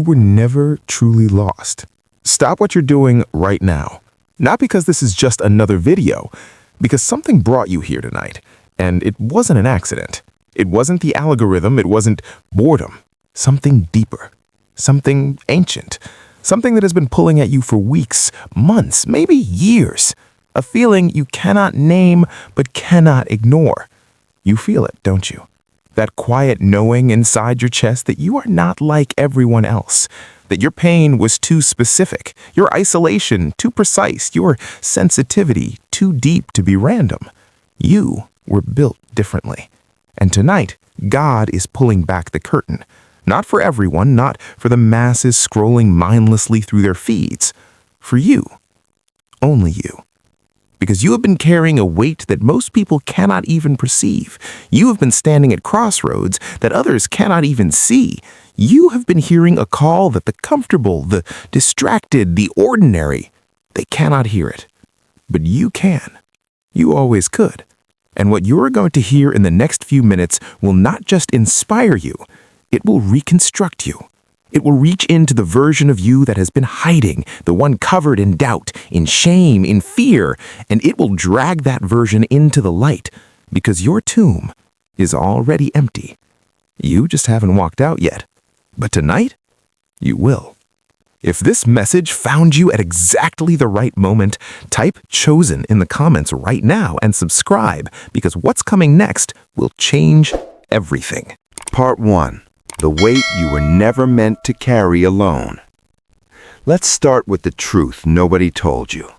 were never truly lost. Stop what you're doing right now. Not because this is just another video, because something brought you here tonight, and it wasn't an accident. It wasn't the algorithm, it wasn't boredom. Something deeper, something ancient, something that has been pulling at you for weeks, months, maybe years. A feeling you cannot name but cannot ignore. You feel it, don't you? That quiet knowing inside your chest that you are not like everyone else, that your pain was too specific, your isolation too precise, your sensitivity too deep to be random. You were built differently. And tonight, God is pulling back the curtain. Not for everyone, not for the masses scrolling mindlessly through their feeds. For you. Only you. Because you have been carrying a weight that most people cannot even perceive. You have been standing at crossroads that others cannot even see. You have been hearing a call that the comfortable, the distracted, the ordinary, they cannot hear it. But you can. You always could. And what you're going to hear in the next few minutes will not just inspire you, it will reconstruct you. It will reach into the version of you that has been hiding, the one covered in doubt, in shame, in fear, and it will drag that version into the light because your tomb is already empty. You just haven't walked out yet. But tonight, you will. If this message found you at exactly the right moment, type "chosen" in the comments right now and subscribe because what's coming next will change everything. Part 1. The weight you were never meant to carry alone. Let's start with the truth nobody told you.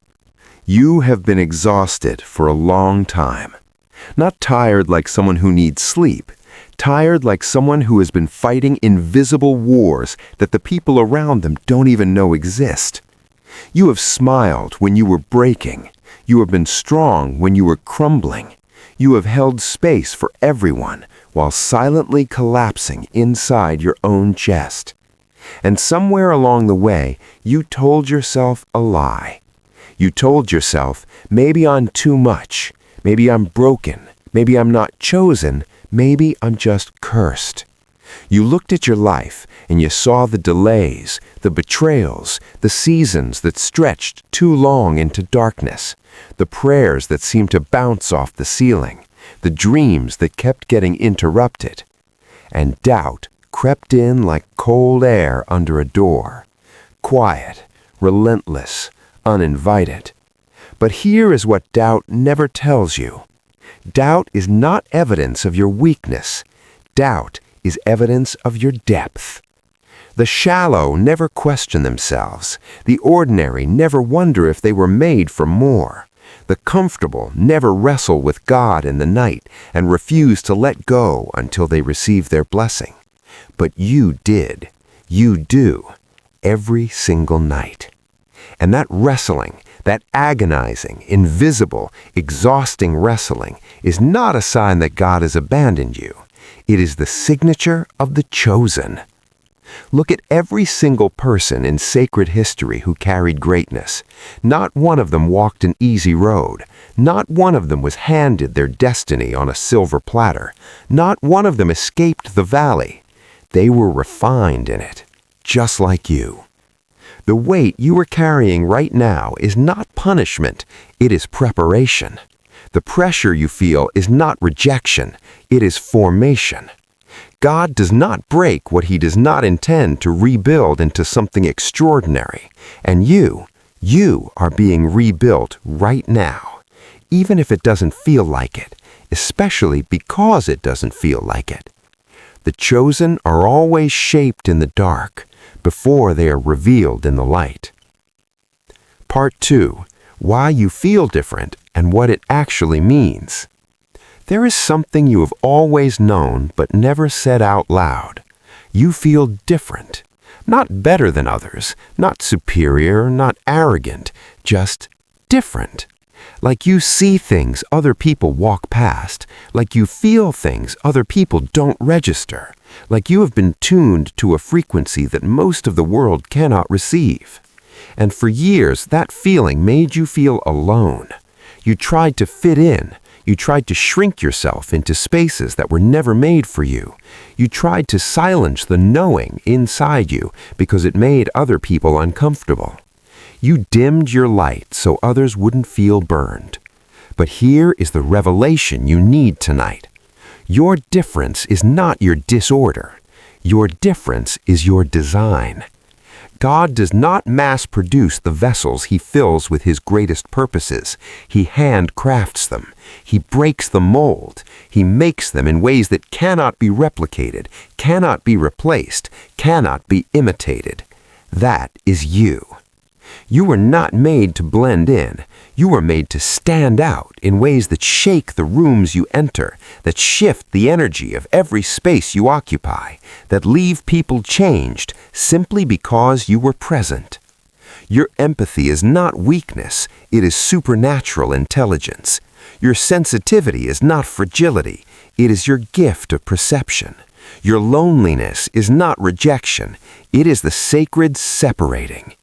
You have been exhausted for a long time. Not tired like someone who needs sleep. Tired like someone who has been fighting invisible wars that the people around them don't even know exist. You have smiled when you were breaking. You have been strong when you were crumbling. You have held space for everyone while silently collapsing inside your own chest. And somewhere along the way, you told yourself a lie. You told yourself, maybe I'm too much, maybe I'm broken, maybe I'm not chosen, maybe I'm just cursed. You looked at your life and you saw the delays, the betrayals, the seasons that stretched too long into darkness, the prayers that seemed to bounce off the ceiling, the dreams that kept getting interrupted, and doubt crept in like cold air under a door, quiet, relentless, uninvited. But here is what doubt never tells you. Doubt is not evidence of your weakness. Doubt is evidence of your depth. The shallow never question themselves. The ordinary never wonder if they were made for more. The comfortable never wrestle with God in the night and refuse to let go until they receive their blessing. But you did. You do. Every single night. And that wrestling, that agonizing, invisible, exhausting wrestling is not a sign that God has abandoned you. It is the signature of the chosen. Look at every single person in sacred history who carried greatness. Not one of them walked an easy road. Not one of them was handed their destiny on a silver platter. Not one of them escaped the valley. They were refined in it, just like you. The weight you are carrying right now is not punishment, it is preparation. The pressure you feel is not rejection, it is formation. God does not break what He does not intend to rebuild into something extraordinary. And you are being rebuilt right now, even if it doesn't feel like it, especially because it doesn't feel like it. The chosen are always shaped in the dark before they are revealed in the light. Part 2. Why you feel different and what it actually means. There is something you have always known but never said out loud. You feel different. Not better than others, not superior, not arrogant, just different. Like you see things other people walk past, like you feel things other people don't register, like you have been tuned to a frequency that most of the world cannot receive. And for years, that feeling made you feel alone. You tried to fit in. You tried to shrink yourself into spaces that were never made for you. You tried to silence the knowing inside you because it made other people uncomfortable. You dimmed your light so others wouldn't feel burned. But here is the revelation you need tonight. Your difference is not your disorder. Your difference is your design. God does not mass-produce the vessels he fills with his greatest purposes. He handcrafts them. He breaks the mold. He makes them in ways that cannot be replicated, cannot be replaced, cannot be imitated. That is you. You were not made to blend in. You were made to stand out in ways that shake the rooms you enter, that shift the energy of every space you occupy, that leave people changed simply because you were present. Your empathy is not weakness, it is supernatural intelligence. Your sensitivity is not fragility, it is your gift of perception. Your loneliness is not rejection, it is the sacred separating.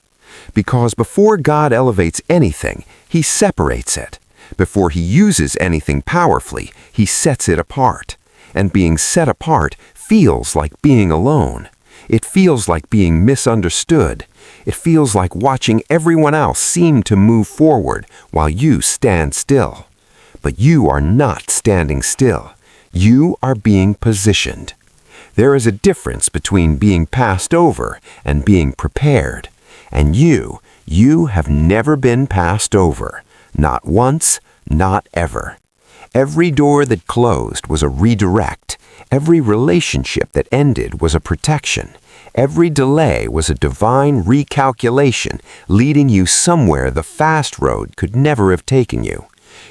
Because before God elevates anything, he separates it. Before he uses anything powerfully, he sets it apart. And being set apart feels like being alone. It feels like being misunderstood. It feels like watching everyone else seem to move forward while you stand still. But you are not standing still. You are being positioned. There is a difference between being passed over and being prepared. And you have never been passed over. Not once, not ever. Every door that closed was a redirect. Every relationship that ended was a protection. Every delay was a divine recalculation, leading you somewhere the fast road could never have taken you.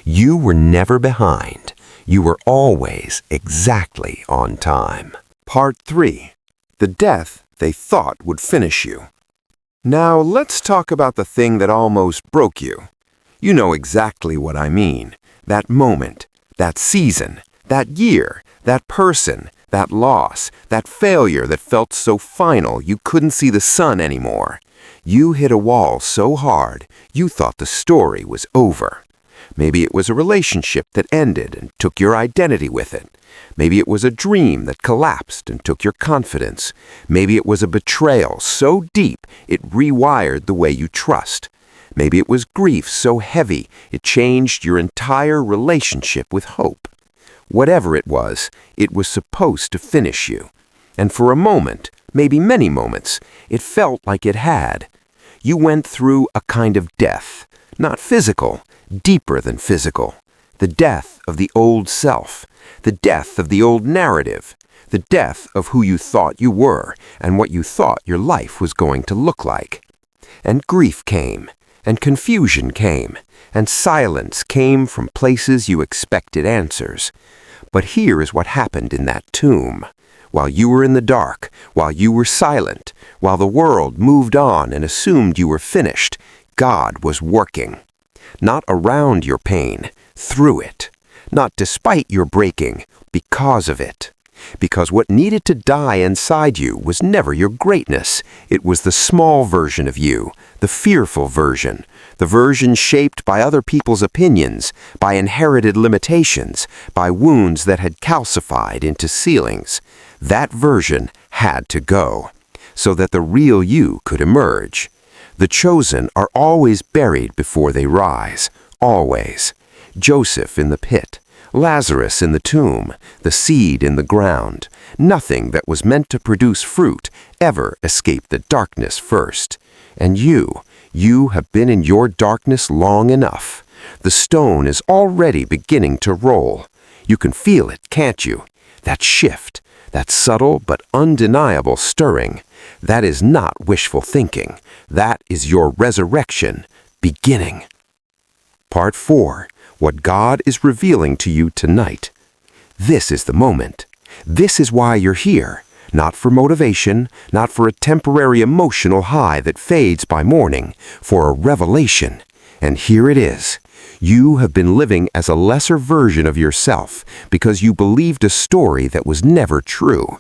You were never behind. You were always exactly on time. Part 3. The death they thought would finish you. Now let's talk about the thing that almost broke you. You know exactly what I mean. That moment, that season, that year, that person, that loss, that failure that felt so final you couldn't see the sun anymore. You hit a wall so hard you thought the story was over. Maybe it was a relationship that ended and took your identity with it. Maybe it was a dream that collapsed and took your confidence. Maybe it was a betrayal so deep it rewired the way you trust. Maybe it was grief so heavy it changed your entire relationship with hope. Whatever it was supposed to finish you. And for a moment, maybe many moments, it felt like it had. You went through a kind of death, not physical, deeper than physical. The death of the old self, the death of the old narrative, the death of who you thought you were and what you thought your life was going to look like. And grief came, and confusion came, and silence came from places you expected answers. But here is what happened in that tomb. While you were in the dark, while you were silent, while the world moved on and assumed you were finished, God was working. Not around your pain, through it. Not despite your breaking, because of it. Because what needed to die inside you was never your greatness. It was the small version of you, the fearful version, the version shaped by other people's opinions, by inherited limitations, by wounds that had calcified into ceilings. That version had to go, so that the real you could emerge. The chosen are always buried before they rise, always. Joseph in the pit, Lazarus in the tomb, the seed in the ground. Nothing that was meant to produce fruit ever escaped the darkness first. And you have been in your darkness long enough. The stone is already beginning to roll. You can feel it, can't you? That shift, that subtle but undeniable stirring. That is not wishful thinking. That is your resurrection beginning. Part 4. What God is revealing to you tonight. This is the moment. This is why you're here. Not for motivation, not for a temporary emotional high that fades by morning, for a revelation. And here it is. You have been living as a lesser version of yourself because you believed a story that was never true.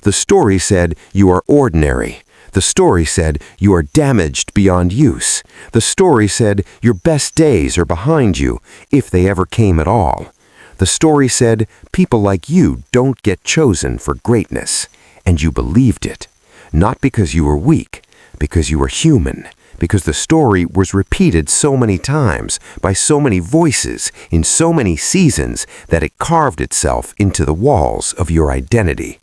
The story said you are ordinary. The story said you are damaged beyond use. The story said your best days are behind you, if they ever came at all. The story said, people like you don't get chosen for greatness, and you believed it. Not because you were weak, because you were human, because the story was repeated so many times, by so many voices, in so many seasons, that it carved itself into the walls of your identity.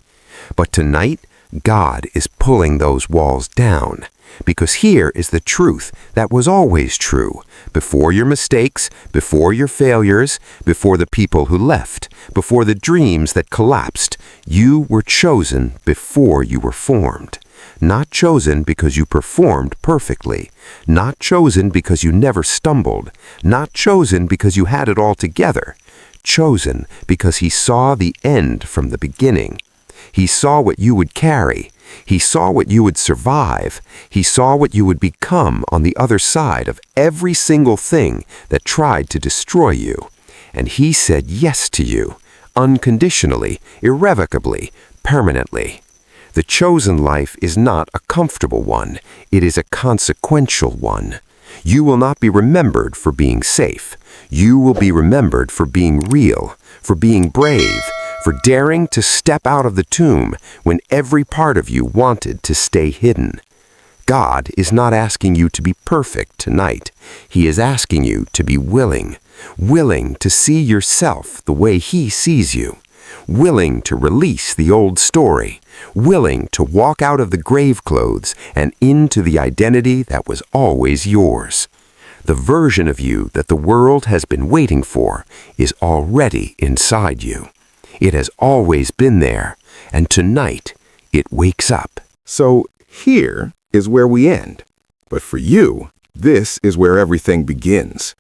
But tonight, God is pulling those walls down, because here is the truth that was always true, before your mistakes, before your failures, before the people who left, before the dreams that collapsed. You were chosen before you were formed. Not chosen because you performed perfectly, not chosen because you never stumbled, not chosen because you had it all together, chosen because He saw the end from the beginning. He saw what you would carry. He saw what you would survive. He saw what you would become on the other side of every single thing that tried to destroy you. And He said yes to you, unconditionally, irrevocably, permanently. The chosen life is not a comfortable one. It is a consequential one. You will not be remembered for being safe. You will be remembered for being real, for being brave, for daring to step out of the tomb when every part of you wanted to stay hidden. God is not asking you to be perfect tonight. He is asking you to be willing to see yourself the way He sees you, willing to release the old story, willing to walk out of the grave clothes and into the identity that was always yours. The version of you that the world has been waiting for is already inside you. It has always been there, and tonight it wakes up. So here is where we end. But for you, this is where everything begins.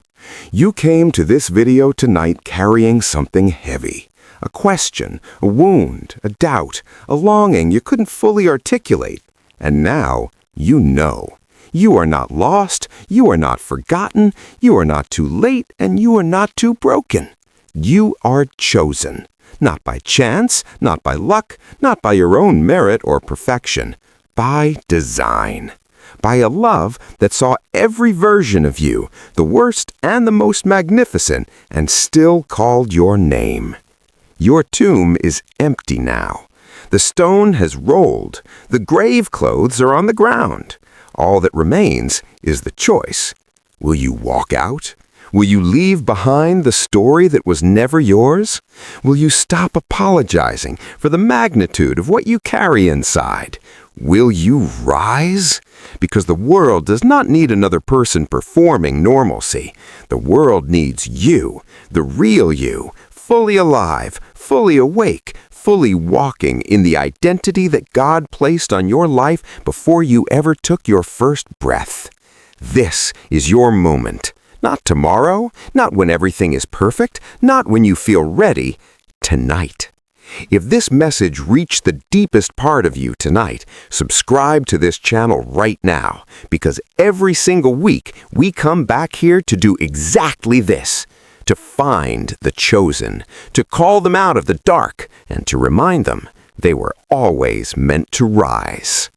You came to this video tonight carrying something heavy. A question, a wound, a doubt, a longing you couldn't fully articulate. And now you know. You are not lost, you are not forgotten, you are not too late, and you are not too broken. You are chosen. Not by chance, not by luck, not by your own merit or perfection. By design. By a love that saw every version of you, the worst and the most magnificent, and still called your name. Your tomb is empty now. The stone has rolled. The grave clothes are on the ground. All that remains is the choice. Will you walk out? Will you leave behind the story that was never yours? Will you stop apologizing for the magnitude of what you carry inside? Will you rise? Because the world does not need another person performing normalcy. The world needs you, the real you, fully alive, fully awake, fully walking in the identity that God placed on your life before you ever took your first breath. This is your moment. Not tomorrow, not when everything is perfect, not when you feel ready. Tonight. If this message reached the deepest part of you tonight, subscribe to this channel right now, because every single week we come back here to do exactly this. To find the chosen, to call them out of the dark, and to remind them they were always meant to rise.